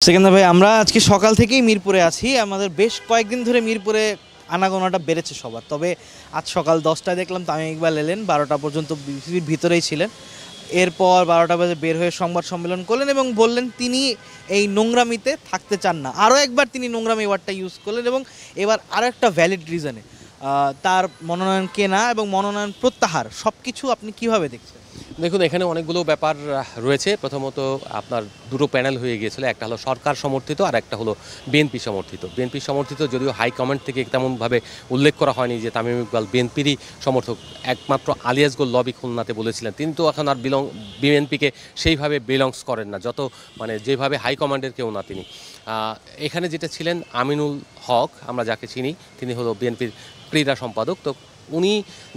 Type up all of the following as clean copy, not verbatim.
সেকেন্দার ভাই, আমরা আজকে সকাল থেকেই মিরপুরে আছি। আমাদের বেশ কয়েকদিন ধরে মিরপুরে আনাগোনাটা বেড়েছে সবার। তবে আজ সকাল 10টায় দেখলাম তামিম ইকবাল এলেন, 12টা পর্যন্ত বিসিবির ভিতরেই ছিলেন। এরপর 12টা বাজে বের হয়ে সংবাদ সম্মেলন করলেন এবং বললেন তিনি এই নোংরামিতে থাকতে চান না। আরও একবার তিনি নোংরামি ওয়ার্ডটা ইউজ করলেন এবং এবার আরও একটা ভ্যালিড রিজনে তার মনোনয়ন কেনা এবং মনোনয়ন প্রত্যাহার সব কিছু আপনি কীভাবে দেখছেন? দেখুন, এখানে অনেকগুলো ব্যাপার রয়েছে। প্রথমত আপনার দুটো প্যানেল হয়ে গিয়েছিল, একটা হলো সরকার সমর্থিত আর একটা হলো বিএনপি সমর্থিত। বিএনপি সমর্থিত যদিও হাইকমান্ড থেকে তেমনভাবে উল্লেখ করা হয়নি যে তামিম ইকবাল বিএনপিরই সমর্থক। একমাত্র আলিয়াজগোল লবি খুলনাতে বলেছিলেন। তিনি তো এখন আর বিএনপিকে সেইভাবে বিলংস করেন না, যেভাবে হাইকমান্ডের কেউ না তিনি। এখানে যেটা ছিলেন আমিনুল হক, আমরা যাকে চিনি, তিনি হলো বিএনপির ক্রীড়া সম্পাদক। তো উনি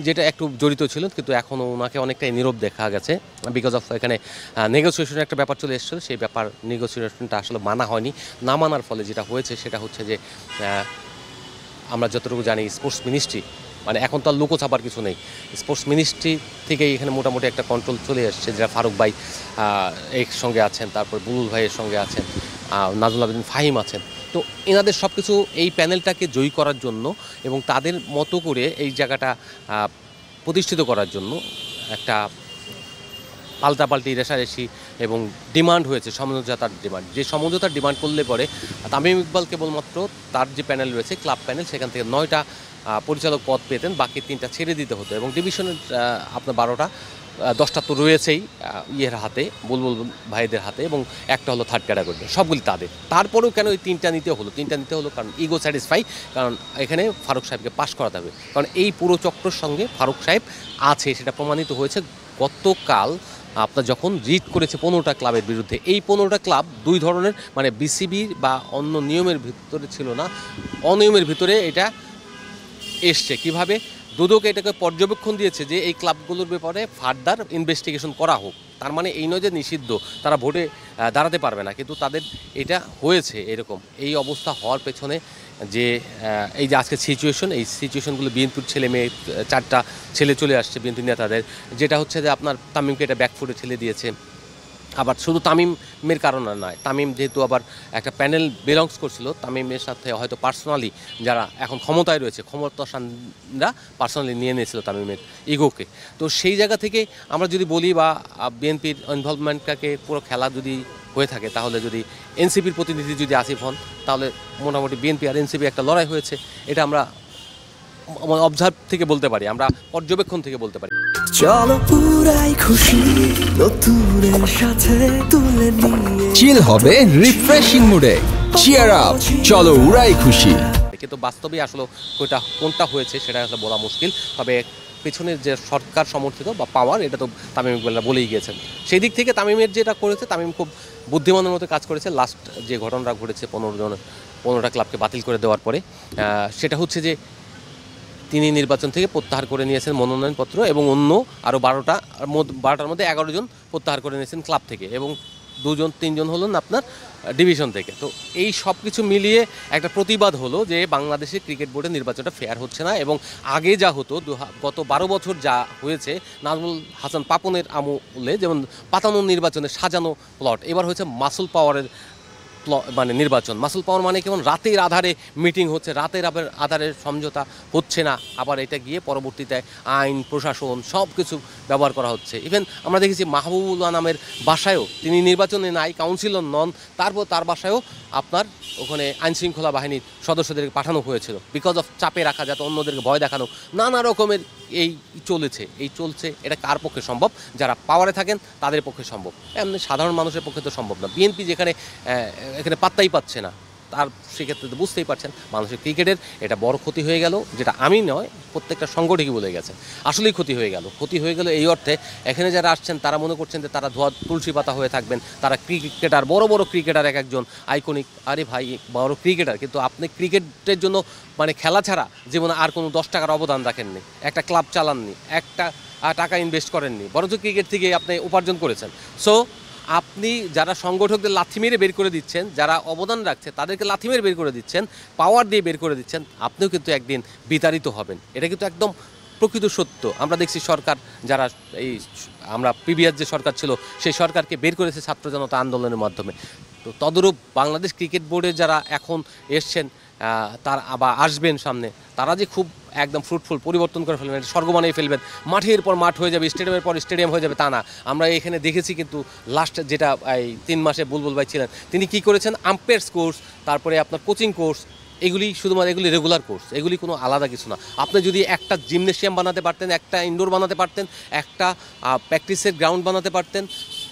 যেটা একটু জড়িত ছিলেন, কিন্তু এখনও ওনাকে অনেকটাই নীরব দেখা গেছে বিকজ অফ এখানে নেগোসিয়েশনের একটা ব্যাপার চলে এসেছিল। সেই ব্যাপার নেগোসিয়েশনটা আসলে মানা হয়নি। না মানার ফলে যেটা হয়েছে সেটা হচ্ছে যে আমরা যতটুকু জানি স্পোর্টস মিনিস্ট্রি, মানে এখন তো আর লুকোছাপার কিছু নেই, স্পোর্টস মিনিস্ট্রি থেকেই এখানে মোটামুটি একটা কন্ট্রোল চলে এসছে। যেটা ফারুক ভাই এর সঙ্গে আছেন, তারপর বুলুল ভাইয়ের সঙ্গে আছেন, নাজমুল আবেদিন ফাহিম আছেন। তো এনাদের সব কিছু এই প্যানেলটাকে জয়ী করার জন্য এবং তাদের মতো করে এই জায়গাটা প্রতিষ্ঠিত করার জন্য একটা পাল্টাপাল্টি রেশারেশি এবং ডিমান্ড হয়েছে, সমঝোতার ডিমান্ড। যে সমঝোতার ডিমান্ড করলে পরে তামিম ইকবাল কেবলমাত্র তার যে প্যানেল রয়েছে ক্লাব প্যানেল, সেখান থেকে 9টা পরিচালক পদ পেতেন, বাকি 3টা ছেড়ে দিতে হতো। এবং ডিভিশনের আপনার 12টা, 10টা তো রয়েছেই ইয়ের হাতে, বুলবুল ভাইদের হাতে, এবং একটা হলো থার্ড ক্যাটাগরি, সবগুলি তাদের। তারপরেও কেন এই 3টা নিতে হলো? কারণ ইগো স্যাটিসফাই, কারণ এখানে ফারুক সাহেবকে পাশ করাতে হবে। কারণ এই পুরো চক্রের সঙ্গে ফারুক সাহেব আছে, সেটা প্রমাণিত হয়েছে গতকাল আপনার যখন রিট করেছে 15টা ক্লাবের বিরুদ্ধে। এই 15টা ক্লাব দুই ধরনের, মানে বিসিবির বা অন্য নিয়মের ভিতরে ছিল না, অনিয়মের ভিতরে এটা এসছে। কিভাবে? দুদক এটাকে পর্যবেক্ষণ দিয়েছে যে এই ক্লাবগুলোর ব্যাপারে ফার্দার ইনভেস্টিগেশন করা হোক। তার মানে এই নয় যে নিষিদ্ধ, তারা ভোটে দাঁড়াতে পারবে না, কিন্তু তাদের এটা হয়েছে এরকম। এই অবস্থা হওয়ার পেছনে যে এই যে আজকে সিচুয়েশন, এই সিচুয়েশনগুলো বিএনপির ছেলে মেয়ে 4টা ছেলে চলে আসছে বিএনপি নেতাদের, যেটা হচ্ছে যে আপনার তামিমকে এটা ব্যাকফুটে ঠেলে দিয়েছে। আবার শুধু তামিমের কারণে নয়, তামিম যেহেতু আবার একটা প্যানেল বিলংস করছিল, তামিমের সাথে হয়তো পার্সোনালি যারা এখন ক্ষমতায় রয়েছে, ক্ষমতাসানরা পার্সোনালি নিয়ে নিয়েছিল তামিমের ইগোকে। তো সেই জায়গা থেকে আমরা যদি বলি বা বিএনপির ইনভলভমেন্টটাকে পুরো খেলা যদি হয়ে থাকে, তাহলে যদি এনসিপির প্রতিনিধি যদি আসিফ হন, তাহলে মোটামুটি বিএনপি আর এনসিপি একটা লড়াই হয়েছে। এটা আমরা অবজার্ভ থেকে বলতে পারি, আমরা পর্যবেক্ষণ থেকে বলতে পারি। চলো পুরাই খুশি নতুনের সাথে তুলে নিয়ে চিল হবে রিফ্রেশিং মুডে। চিয়ার আপ, চলো উড়াই খুশি। কিন্তু বাস্তবে আসলে কোনটা হয়েছে সেটা আসলে বলা মুশকিল। তবে পেছনের যে সরকার সমর্থিত বা পাওয়ার, এটা তো তামিম ইকবালরা বলেই গিয়েছেন। সেই দিক থেকে তামিমের যেটা করেছে, তামিম খুব বুদ্ধিমানের মতো কাজ করেছে। লাস্ট যে ঘটনাটা ঘটেছে 15টা ক্লাবকে বাতিল করে দেওয়ার পরে, সেটা হচ্ছে যে তিনি নির্বাচন থেকে প্রত্যাহার করে নিয়েছেন মনোনয়নপত্র, এবং অন্য আরও 12টার মধ্যে 11 জন প্রত্যাহার করে নিয়েছেন ক্লাব থেকে, এবং 2-3 জন হলেন আপনার ডিভিশন থেকে। তো এই সব কিছু মিলিয়ে একটা প্রতিবাদ হলো যে বাংলাদেশের ক্রিকেট বোর্ডের নির্বাচনটা ফেয়ার হচ্ছে না। এবং আগে যা হতো, গত 12 বছর যা হয়েছে নাজমুল হাসান পাপনের আমলে, যেমন পাতানোর নির্বাচনে সাজানো প্লট, এবার হয়েছে মাসুল পাওয়ারের মানে নির্বাচন। মাসুল পাওয়ার মানে কেমন রাতের আধারে মিটিং হচ্ছে, রাতের আধারে সমঝোতা হচ্ছে না, আবার এটা গিয়ে পরবর্তীতে আইন প্রশাসন সব কিছু ব্যবহার করা হচ্ছে। ইভেন আমরা দেখেছি মাহবুবুল্লাহ নামের বাসায়ও, তিনি নির্বাচনে নাই, কাউন্সিলর নন, তারপর তার বাসায়ও আপনার ওখানে আইনশৃঙ্খলা বাহিনীর সদস্যদেরকে পাঠানো হয়েছিল বিকজ অফ চাপে রাখা, যাতে অন্যদেরকে ভয় দেখানো, নানা রকমের চলছে। এটা কার পক্ষে সম্ভব? যারা পাওয়ারে থাকেন তাদের পক্ষে সম্ভব, এমনি সাধারণ মানুষের পক্ষে তো সম্ভব না। বিএনপি যেখানে এখানে পাত্তাই পাচ্ছে না, তার সেক্ষেত্রে তো বুঝতেই পারছেন মানুষের ক্রিকেটের এটা বড় ক্ষতি হয়ে গেল, যেটা আমি নয়, প্রত্যেকটা সংগঠনই বলে গেছে। আসলেই ক্ষতি হয়ে গেল এই অর্থে, এখানে যারা আসছেন তারা মনে করছেন যে তারা ধোয়া তুলসী পাতা হয়ে থাকবেন, তারা ক্রিকেটার, বড় ক্রিকেটার, একজন আইকনিক। আরে ভাই, বড় ক্রিকেটার, কিন্তু আপনি ক্রিকেটের জন্য মানে খেলা ছাড়া জীবনে আর কোনো 10 টাকার অবদান রাখেননি, একটা ক্লাব চালাননি, একটা টাকা ইনভেস্ট করেননি, বরঞ্চ ক্রিকেট থেকে আপনি উপার্জন করেছেন। সো আপনি যারা সংগঠকদের লাথি মেরে বের করে দিচ্ছেন, যারা অবদান রাখছে তাদেরকে লাথি মেরে বের করে দিচ্ছেন, পাওয়ার দিয়ে বের করে দিচ্ছেন, আপনিও কিন্তু একদিন বিতাড়িত হবেন। এটা কিন্তু একদম প্রকৃত সত্য। আমরা দেখছি সরকার, যারা আমরা পিবিআর যে সরকার ছিল, সেই সরকারকে বের করেছে ছাত্র জনতা আন্দোলনের মাধ্যমে। তো তদরূপ বাংলাদেশ ক্রিকেট বোর্ডে যারা এখন এসছেন তারা আবার আসবেন সামনে, তারা যে খুব একদম ফ্রুটফুল পরিবর্তন করে ফেলবেন, স্বর্গ বানিয়ে ফেলবেন, মাঠের পর মাঠ হয়ে যাবে, স্টেডিয়ামের পর স্টেডিয়াম হয়ে যাবে, তা না। আমরা এখানে দেখেছি কিন্তু লাস্ট যেটা এই 3 মাসে বুলবুল ভাই ছিলেন, তিনি কি করেছেন, আম্পায়ার্স কোর্স, তারপরে আপনার কোচিং কোর্স, এগুলি শুধুমাত্র এগুলি রেগুলার কোর্স, এগুলি কোনো আলাদা কিছু না। আপনি যদি একটা জিমনেশিয়াম বানাতে পারতেন, একটা ইনডোর বানাতে পারতেন, একটা প্র্যাকটিসের গ্রাউন্ড বানাতে পারতেন,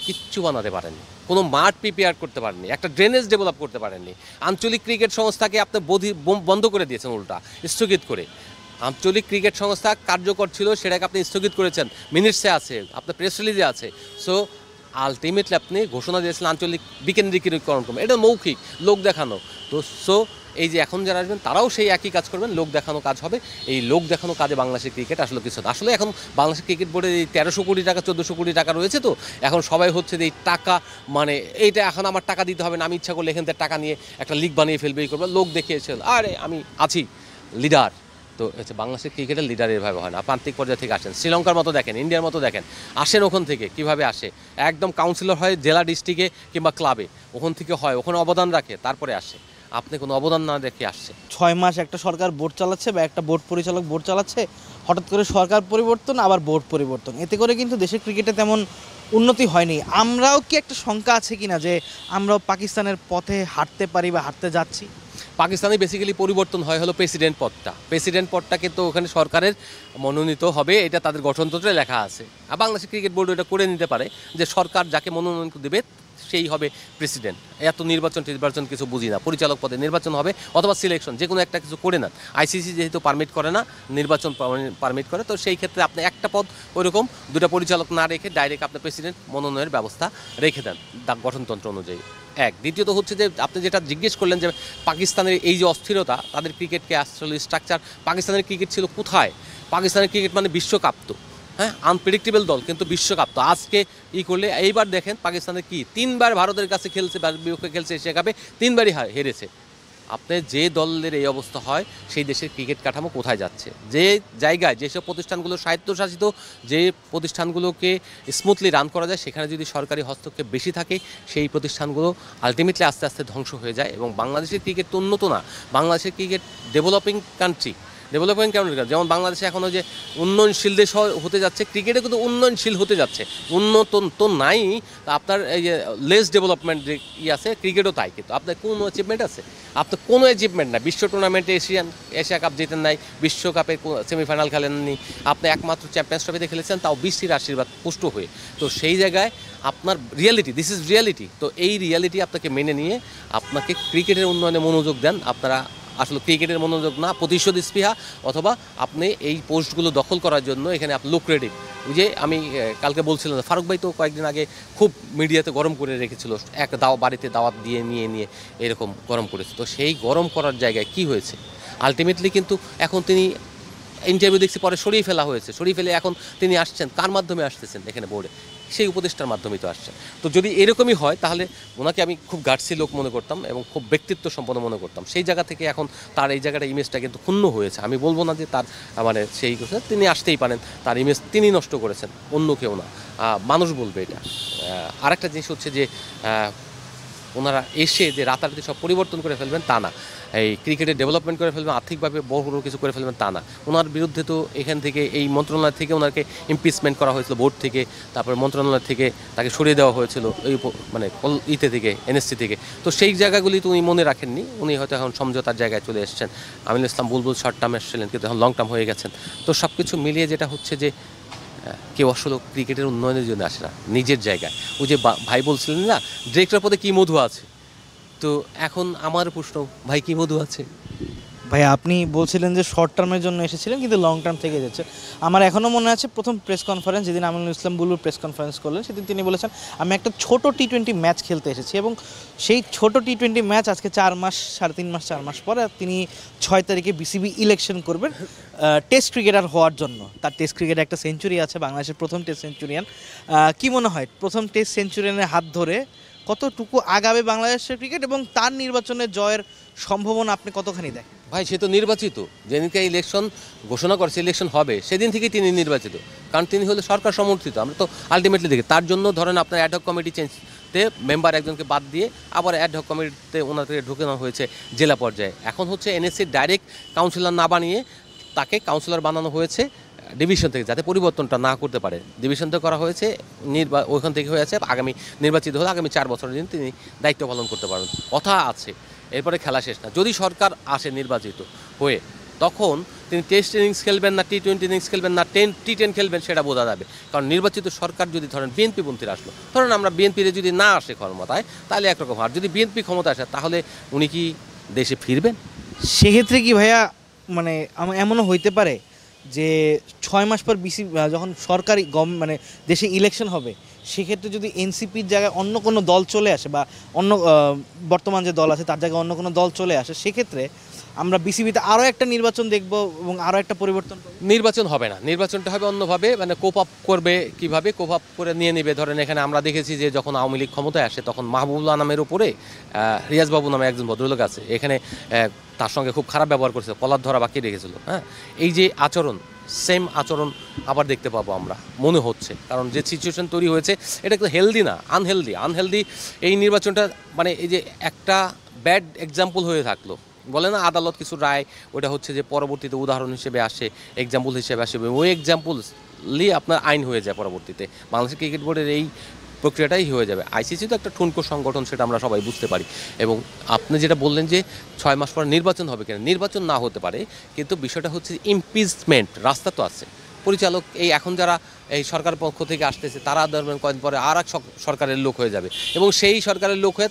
কিচ্ছু বানাতে পারেননি, কোনো মাঠ প্রিপেয়ার করতে পারেননি, একটা ড্রেনেজ ডেভেলপ করতে পারেননি। আঞ্চলিক ক্রিকেট সংস্থাকে আপনি বন্ধ করে দিয়েছেন, উল্টা স্থগিত করে। আঞ্চলিক ক্রিকেট সংস্থা কার্যকর ছিল, সেটাকে আপনি স্থগিত করেছেন, মিনিটসে আছে, আপনার প্রেস রিলিজে আছে। সো আলটিমেটলি আপনি ঘোষণা দিয়েছিলেন আঞ্চলিক বিকেন্দ্রীকরণ করবেন, এটা মৌখিক লোক দেখানো। তো সো এই যে এখন যারা আসবেন তারাও সেই একই কাজ করবেন, লোক দেখানো কাজ হবে। এই লোক দেখানো কাজে বাংলাদেশের ক্রিকেট আসলে কিছু না। আসলে এখন বাংলাদেশের ক্রিকেট বোর্ডে এই 1300 কোটি টাকা 1400 কোটি টাকা রয়েছে, তো এখন সবাই হচ্ছে যে এই টাকা মানে এইটা এখন আমার টাকা দিতে হবে না, আমি ইচ্ছা করলে এখান থেকে টাকা নিয়ে একটা লিগ বানিয়ে ফেলবে, এই করবে, লোক দেখিয়েছে, আরে আমি আছি লিডার। তো হচ্ছে বাংলাদেশের ক্রিকেটের লিডার এভাবে হয় না, প্রান্তিক পর্যায়ে থেকে আসেন, শ্রীলঙ্কার মতো দেখেন, ইন্ডিয়ার মতো দেখেন, আসেন ওখান থেকে কীভাবে আসে, একদম কাউন্সিলর হয় জেলা ডিস্ট্রিক্টে কিংবা ক্লাবে, ওখান থেকে হয়, ওখানে অবদান রাখে, তারপরে আসে। আপনি কোনো অবদান না রেখে আসছে। 6 মাস একটা সরকার বোর্ড চালাচ্ছে বা একটা বোর্ড পরিচালক বোর্ড চালাচ্ছে, হঠাৎ করে সরকার পরিবর্তন, আবার বোর্ড পরিবর্তন, এতে করে কিন্তু দেশের ক্রিকেটে তেমন উন্নতি হয়নি। আমরাও কি একটা শঙ্কা আছে কিনা যে আমরাও পাকিস্তানের পথে হাঁটতে পারি বা হাঁটতে যাচ্ছি? পাকিস্তানে বেসিক্যালি পরিবর্তন হয় হলো প্রেসিডেন্ট পদটা কিন্তু ওখানে সরকারের মনোনীত হবে, এটা তাদের গঠনতন্ত্রে লেখা আছে। আর বাংলাদেশের ক্রিকেট বোর্ড এটা করে নিতে পারে যে সরকার যাকে মনোনয়ন দেবে সেই হবে প্রেসিডেন্ট। এত নির্বাচন কিছু বুঝি না, পরিচালক পদে নির্বাচন হবে অথবা সিলেকশন, যে কোনো একটা কিছু করে না। আইসিসি যেহেতু পারমিট করে না, নির্বাচন পারমিট করে, তো সেই ক্ষেত্রে আপনি একটা পদ ওইরকম 2টা পরিচালক না রেখে ডাইরেক্ট আপনি প্রেসিডেন্ট মনোনয়নের ব্যবস্থা রেখে দেন গঠনতন্ত্র অনুযায়ী। এক, দ্বিতীয়ত হচ্ছে যে আপনি যেটা জিজ্ঞেস করলেন যে পাকিস্তানের এই যে অস্থিরতা, তাদের ক্রিকেটকে আসলে স্ট্রাকচার, পাকিস্তানের ক্রিকেট ছিল কোথায়? পাকিস্তানের ক্রিকেট মানে বিশ্বকাপ, তো হ্যাঁ আনপ্রেডিক্টেবল দল, কিন্তু বিশ্বকাপ তো আজকে করলে এইবার দেখেন পাকিস্তানের কি 3বার ভারতের কাছে খেলছে, বিপক্ষে খেলছে, এশিয়া কাপে 3বারই হেরেছে। আপনি যে দলের এই অবস্থা হয়, সেই দেশের ক্রিকেট কাঠামো কোথায় যাচ্ছে? যে জায়গায় যেসব প্রতিষ্ঠানগুলো স্বায়ত্তশাসিত, যে প্রতিষ্ঠানগুলোকে স্মুথলি রান করা যায়, সেখানে যদি সরকারি হস্তক্ষেপ বেশি থাকে, সেই প্রতিষ্ঠানগুলো আলটিমেটলি আস্তে আস্তে ধ্বংস হয়ে যায়। এবং বাংলাদেশের ক্রিকেট তো উন্নত না, বাংলাদেশের ক্রিকেট ডেভেলপিং কান্ট্রি, ডেভেলপমেন্ট কেমন, যেমন বাংলাদেশে এখনও যে উন্নয়নশীল দেশ হতে যাচ্ছে, ক্রিকেটে কিন্তু উন্নয়নশীল হতে যাচ্ছে, উন্নত তো নাই। আপনার এই যে লেস ডেভেলপমেন্ট যে আছে, ক্রিকেটও তাই। কিন্তু আপনার কোনো অ্যাচিভমেন্ট আছে? আপনার কোনো অ্যাচিভমেন্ট না। বিশ্ব টুর্নামেন্টে এশিয়া কাপ জেতেন নাই, বিশ্বকাপে সেমিফাইনাল খেলেননি, আপনি একমাত্র চ্যাম্পিয়ন্স ট্রফিতে খেলেছেন, তাও বৃষ্টির আশীর্বাদ পুষ্ট হয়ে। তো সেই জায়গায় আপনার রিয়ালিটি, দিস ইজ রিয়ালিটি। তো এই রিয়ালিটি আপনাকে মেনে নিয়ে আপনাকে ক্রিকেটের উন্নয়নে মনোযোগ দেন। আপনারা আসলে ক্রিকেটের মনোযোগ না, প্রতিশোধ স্পৃহা, অথবা আপনি এই পোস্টগুলো দখল করার জন্য এখানে আপনি লুক্রেটিভ। ওই যে আমি কালকে বলছিলাম, ফারুক ভাই তো কয়েকদিন আগে খুব মিডিয়াতে গরম করে রেখেছিল, এক বাড়িতে দাওয়াত দিয়ে নিয়ে এরকম গরম করেছে। তো সেই গরম করার জায়গায় কি হয়েছে? আলটিমেটলি কিন্তু এখন তিনি ইন্টারভিউ দেখছি পরে সরিয়ে ফেলা হয়েছে, সরিয়ে ফেলে এখন তিনি আসছেন, কার মাধ্যমে আসতেছেন এখানে বোর্ডে? সেই উপদেষ্টার মাধ্যমেই তো আসছে। তো যদি এরকমই হয়, তাহলে ওনাকে আমি খুব গার্ডসি লোক মনে করতাম এবং খুব ব্যক্তিত্ব সম্পন্ন মনে করতাম। সেই জায়গা থেকে এখন তার এই জায়গাটা ইমেজটা কিন্তু ক্ষুণ্ণ হয়েছে। আমি বলবো না যে তার মানে সেই তিনি আসতেই পারেন, তার ইমেজ তিনি নষ্ট করেছেন, অন্য কেউ না, মানুষ বলবে এটা। আরেকটা জিনিস হচ্ছে যে ওনারা এসে যে রাতারাতি সব পরিবর্তন করে ফেলবেন তা না, এই ক্রিকেটের ডেভেলপমেন্ট করে ফেলবেন, আর্থিকভাবে বড় কিছু করে ফেলবেন তা না। ওনার বিরুদ্ধে তো এখান থেকে এই মন্ত্রণালয় থেকে ওনাকে ইমপিচমেন্ট করা হয়েছিল, বোর্ড থেকে, তারপরে মন্ত্রণালয় থেকে তাকে সরিয়ে দেওয়া হয়েছিল এই মানে থেকে এনএসসি থেকে। তো সেই জায়গাগুলি তো উনি মনে রাখেননি, উনি হয়তো এখন সমঝোতার জায়গায় চলে এসেছেন। আমিনুল ইসলাম বুলবুল শর্ট টার্ম এসেছিলেন, কিন্তু এখন লং টার্ম হয়ে গেছেন। তো সব কিছু মিলিয়ে যেটা হচ্ছে যে কেউ আসলে ক্রিকেটের উন্নয়নের জন্য আসে না, নিজের জায়গায়। ওই যে ভাই বলছিলেন না ডিরেক্টর পদে কী মধু আছে, তো এখন আমার প্রশ্ন, ভাই কি মধু আছে? ভাই আপনি বলছিলেন যে শর্ট টার্মের জন্য এসেছিলেন, কিন্তু লং টার্ম থেকে যাচ্ছে। আমার এখনও মনে আছে প্রথম প্রেস কনফারেন্স যেদিন আমিনুল ইসলাম বুলবুল প্রেস কনফারেন্স করলেন, সেদিন তিনি বলেছেন আমি একটা ছোট টি-20 ম্যাচ খেলতে এসেছি, এবং সেই ছোট টি-20 ম্যাচ আজকে 4 মাস 4.5 মাস পরে তিনি 6 তারিখে বিসিবি ইলেকশন করবেন টেস্ট ক্রিকেটার হওয়ার জন্য। তার টেস্ট ক্রিকেটে একটা সেঞ্চুরি আছে, বাংলাদেশের প্রথম টেস্ট সেঞ্চুরিয়ান। কি মনে হয় প্রথম টেস্ট সেঞ্চুরিয়ানের হাত ধরে কতটুকু আগাবে বাংলাদেশের ক্রিকেট, এবং তার নির্বাচনে জয়ের সম্ভাবনা আপনি কতখানি দেখেন? ভাই সে তো নির্বাচিত, যেদিনকে ইলেকশন ঘোষণা করেছে ইলেকশন হবে সেদিন থেকেই তিনি নির্বাচিত, কারণ তিনি হলো সরকার সমর্থিত। আমরা তো আলটিমেটলি দেখি, তার জন্য ধরেন আপনার অ্যাডহক কমিটি চেঞ্জ তে মেম্বার একজনকে বাদ দিয়ে আবার অ্যাডহক কমিটিতে ওনাদেরকে ঢুকানো হয়েছে জেলা পর্যায়ে। এখন হচ্ছে এনএসসির ডাইরেক্ট কাউন্সিলর না বানিয়ে তাকে কাউন্সিলর বানানো হয়েছে ডিভিশন থেকে, যাতে পরিবর্তনটা না করতে পারে। ডিভিশন থেকে করা হয়েছে, ওইখান থেকে হয়েছে আগামী নির্বাচিত হলে আগামী 4 বছরের জন্য তিনি দায়িত্ব পালন করতে পারবেন। কথা আছে, এরপরে খেলা শেষ না। যদি সরকার আসে নির্বাচিত হয়ে, তখন তিনি টেস্ট ইনিংস খেলবেন না টি-20 ইনিংস খেলবেন না টি10 খেলবেন সেটা বোঝা যাবে। কারণ নির্বাচিত সরকার যদি ধরেন বিএনপি পন্থীর আসলো, ধরেন আমরা বিএনপির যদি না আসে ক্ষমতায় তাহলে একরকম, আর যদি বিএনপি ক্ষমতা আসে তাহলে উনি কি দেশে ফিরবেন? সেক্ষেত্রে কি ভাইয়া মানে এমনও হইতে পারে যে 6 মাস পর যখন সরকারি মানে দেশে ইলেকশন হবে, সেক্ষেত্রে যদি এনসিপির জায়গায় অন্য কোনো দল চলে আসে বা অন্য বর্তমান যে দল আছে তার জায়গায় অন্য কোনো দল চলে আসে, সেক্ষেত্রে আমরা বিসিবিতে আরও একটা নির্বাচন দেখব এবং আরও একটা পরিবর্তন। নির্বাচন হবে না, নির্বাচনটা হবে অন্যভাবে, মানে কোপ আপ করবে। কীভাবে কোপ আপ করে নিয়ে নেবে? ধরেন এখানে আমরা দেখেছি যে যখন আওয়ামী লীগ ক্ষমতায় আসে তখন মাহবুবুল্লাহ নামের উপরে রিয়াজবাবু নামে একজন ভদ্রলোক আছে, এখানে তার সঙ্গে খুব খারাপ ব্যবহার করেছে, কলার ধরা বাকি রেখেছিল। হ্যাঁ, এই যে আচরণ, সেম আচরণ আবার দেখতে পাবো আমরা মনে হচ্ছে। কারণ যে সিচুয়েশন তৈরি হয়েছে এটা কিন্তু হেলদি না, আনহেলদি। এই নির্বাচনটা মানে এই যে একটা ব্যাড এক্সাম্পল হয়ে থাকলো, বলে না আদালত কিছু রায়, ওটা হচ্ছে যে পরবর্তীতে উদাহরণ হিসেবে আসে, এক্সাম্পল হিসেবে আসে, ওই এক্সাম্পলই আপনার আইন হয়ে যায় পরবর্তীতে। বাংলাদেশ ক্রিকেট বোর্ডের এই প্রক্রিয়াটাই হয়ে যাবে। আইসিসি তো একটা ঠুনকো সংগঠন, সেটা আমরা সবাই বুঝতে পারি। এবং আপনি যেটা বললেন যে 6 মাস পর নির্বাচন হবে কিনা, নির্বাচন না হতে পারে, কিন্তু বিষয়টা হচ্ছে ইমপিচমেন্ট রাস্তা তো আছে। পরিচালক এই এখন যারা এই সরকার পক্ষ থেকে আসতেছে তারা ধরবেন কয়েকদিন পরে আর এক সরকারের লোক হয়ে যাবে, এবং সেই সরকারের লোক হয়ে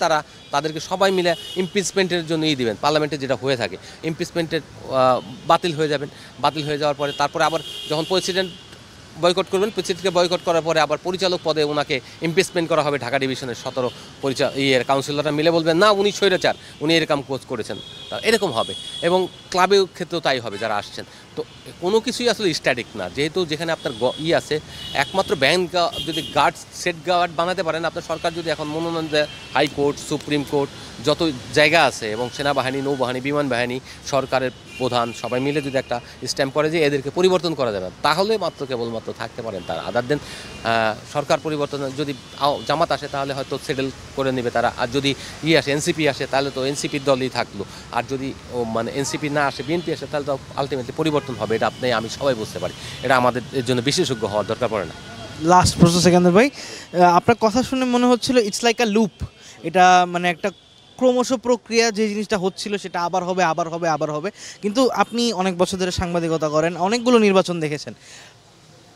তাদেরকে সবাই মিলে ইমপিচমেন্টের জন্যই দিবেন। পার্লামেন্টে যেটা হয়ে থাকে ইমপিচমেন্টের বাতিল হয়ে যাবেন, বাতিল হয়ে যাওয়ার পরে তারপরে আবার যখন প্রেসিডেন্ট বয়কট করবেন, প্রেসিডেন্টকে বয়কট করার পরে আবার পরিচালক পদে ওনাকে ইমপিচমেন্ট করা হবে। ঢাকা ডিভিশনের 17 কাউন্সিলররা মিলে বলবেন না উনি স্বৈরাচার, উনি এরকম কোচ করেছেন, এরকম হবে। এবং ক্লাবের ক্ষেত্রেও তাই হবে যারা আসছেন। তো কোনো কিছুই আসলে স্ট্যাটিক না, যেহেতু যেখানে আপনার আছে একমাত্র ব্যাংক যদি সেট গার্ড বানাতে পারেন আপনার সরকার, যদি এখন মনোনয়ন দেয় হাইকোর্ট, সুপ্রিম কোর্ট, যত জায়গা আছে, এবং সেনাবাহিনী, নৌবাহিনী, বিমান বাহিনী, সরকারের প্রধান সবাই মিলে যদি একটা স্ট্যাম্প করে যে এদেরকে পরিবর্তন করা যাবে, তাহলে মাত্র কেবলমাত্র থাকতে পারেন তারা। আদার দেন সরকার পরিবর্তন যদি জামাত আসে তাহলে হয়তো সেটেল করে নেবে তারা, আর যদি আসে এনসিপি আসে তাহলে তো এনসিপির দলই থাকলো, আর যদি মানে এনসিপি না আসে বিএনপি আসে তাহলে তো আলটিমেটলি পরিবর্তন হবে। এটা আমি সবাই বুঝতে পারি, এটা আমাদের এর জন্য বিশেষজ্ঞ হওয়ার দরকার পড়ে না। লাস্ট প্রশ্ন সেকেন্দার ভাই, আপনার কথা শুনে মনে হচ্ছিল ইটস লাইক আ লুপ, এটা মানে একটা ক্রমশ প্রক্রিয়া, যে জিনিসটা হচ্ছিল সেটা আবার হবে। কিন্তু আপনি অনেক বছর ধরে সাংবাদিকতা করেন, অনেকগুলো নির্বাচন দেখেছেন,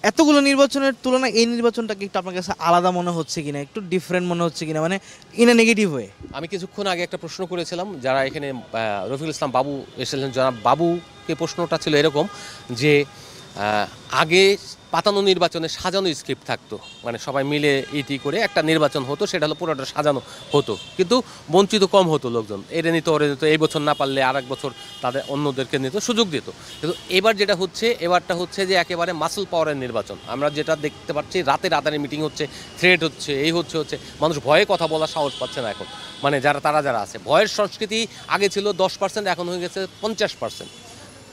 এতগুলো নির্বাচনের তুলনায় এই নির্বাচনটাকে একটু আপনার কাছে আলাদা মনে হচ্ছে কিনা, একটু ডিফারেন্ট মনে হচ্ছে কিনা, মানে ইন এ নেগেটিভ ওয়ে? আমি কিছুক্ষণ আগে একটা প্রশ্ন করেছিলাম, যারা এখানে রফিকুল ইসলাম বাবু এসেছিলেন, জনাব বাবুকে প্রশ্নটা ছিল এরকম যে আগে পাতানো নির্বাচনে সাজানো স্ক্রিপ্ট থাকতো, মানে সবাই মিলে ইটি করে একটা নির্বাচন হতো, সেটা হলো পুরোটা সাজানো হতো, কিন্তু বঞ্চিত কম হতো লোকজন, এরে নিত ওরে নিত, এই বছর না পারলে আর এক বছর তাদের অন্যদেরকে নিত, সুযোগ দিত। কিন্তু এবারটা হচ্ছে যে একেবারে মাসল পাওয়ারের নির্বাচন। আমরা যেটা দেখতে পাচ্ছি, রাতে মিটিং হচ্ছে, থ্রেট হচ্ছে, এই হচ্ছে মানুষ ভয়ে কথা বলার সাহস পাচ্ছে না এখন। মানে যারা আছে, ভয়ের সংস্কৃতি আগে ছিল 10%, এখন হয়ে গেছে 50%।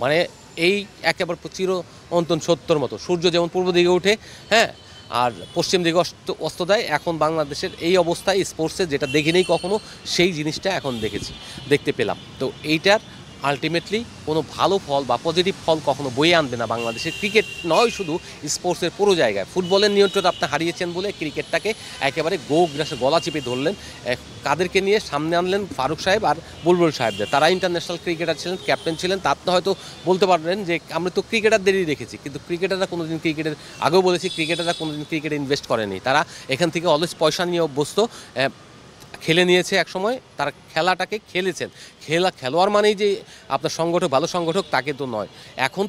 মানে এই একেবারে চির অন্তন সত্যর মতো, সূর্য যেমন পূর্ব দিকে ওঠে, হ্যাঁ, আর পশ্চিম দিকে অস্ত দেয়, এখন বাংলাদেশের এই অবস্থায় স্পোর্টসে যেটা দেখিনি কখনো, সেই জিনিসটা এখন দেখতে পেলাম। তো এইটার আলটিমেটলি কোনো ভালো ফল বা পজিটিভ ফল কখনো বয়ে আনবে না বাংলাদেশের ক্রিকেট নয়, শুধু স্পোর্টসের পুরো জায়গায়। ফুটবলের নিয়ন্ত্রণ আপনি হারিয়েছেন বলে ক্রিকেটটাকে একেবারে গ্রাসে গলা চিপে ধরলেন। কাদেরকে নিয়ে সামনে আনলেন? ফারুক সাহেব আর বুলবুল সাহেবদের। তারা ইন্টারন্যাশনাল ক্রিকেটার ছিলেন, ক্যাপ্টেন ছিলেন, তা আপনি হয়তো বলতে পারবেন যে আমরা তো ক্রিকেটারদেরই দেখেছি, কিন্তু ক্রিকেটাররা কোনোদিন ক্রিকেটের, আগেও বলেছি, ক্রিকেটাররা কোনোদিন ক্রিকেটে ইনভেস্ট করেনি। তারা এখান থেকে অলওয়েজ পয়সা নিয়ে অভ্যস্ত, খেলে নিয়েছে এক সময়, তারা খেলাটাকে খেলেছেন। খেলোয়াড় মানেই যে আপনার সংগঠক, ভালো সংগঠক, তাকে তো নয়। এখন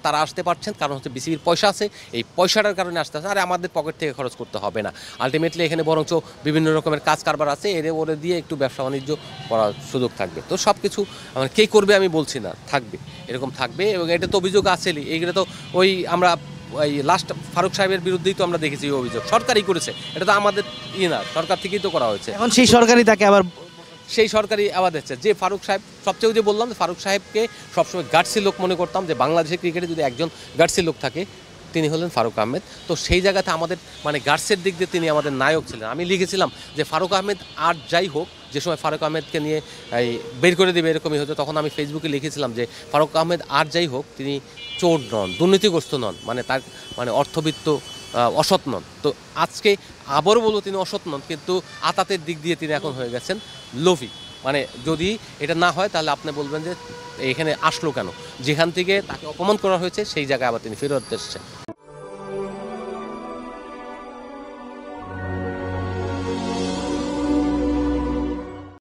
তারা আসতে পারছেন কারণ হচ্ছে বিসিবির পয়সা আছে, এই পয়সাটার কারণে আসতে আছে। আর আমাদের পকেট থেকে খরচ করতে হবে না। আলটিমেটলি এখানে বরঞ্চ বিভিন্ন রকমের কাজ কারবার আছে, ওরে দিয়ে একটু ব্যবসা বাণিজ্য করার সুযোগ থাকবে। তো সব কিছু মানে কে করবে আমি বলছি না, থাকবে, এরকম থাকবে। এবং এটা তো অভিযোগ আছেই, এইগুলো তো আমরা ওই লাস্ট ফারুক সাহেবের বিরুদ্ধেই তো আমরা দেখেছি অভিযোগ, সরকারই করেছে, এটা তো আমাদের না, সরকার থেকেই তো করা হয়েছে। এখন সেই সরকারই আবার দেখছে যে ফারুক সাহেব, সবচেয়ে যে বললাম, ফারুক সাহেবকে সবসময় গার্ডসি লোক মনে করতাম, যে বাংলাদেশের ক্রিকেটে যদি একজন গার্ডসি লোক থাকে তিনি হলেন ফারুক আহমেদ। তো সেই জায়গাতে আমাদের মানে গার্ডসের দিক দিয়ে তিনি আমাদের নায়ক ছিলেন। আমি লিখেছিলাম যে ফারুক আহমেদ আর যাই হোক, যে সময় ফারুক আহমেদকে নিয়ে এই বের করে দেবে এরকমই হতো, তখন আমি ফেসবুকে লিখেছিলাম যে ফারুক আহমেদ আর যাই হোক, তিনি চোর নন, দুর্নীতিগ্রস্ত নন, মানে তার মানে অর্থবিত্ত অসৎ নন। তো আজকে আবারও বলবো তিনি অসৎ নন, কিন্তু আতাতের দিক দিয়ে তিনি এখন হয়ে গেছেন লোভী। মানে যদি এটা না হয় তাহলে আপনি বলবেন যে এখানে আসলো কেন, যেখান থেকে তাকে অপমান করা হয়েছে সেই জায়গায় আবার তিনি ফেরত এসেছেন।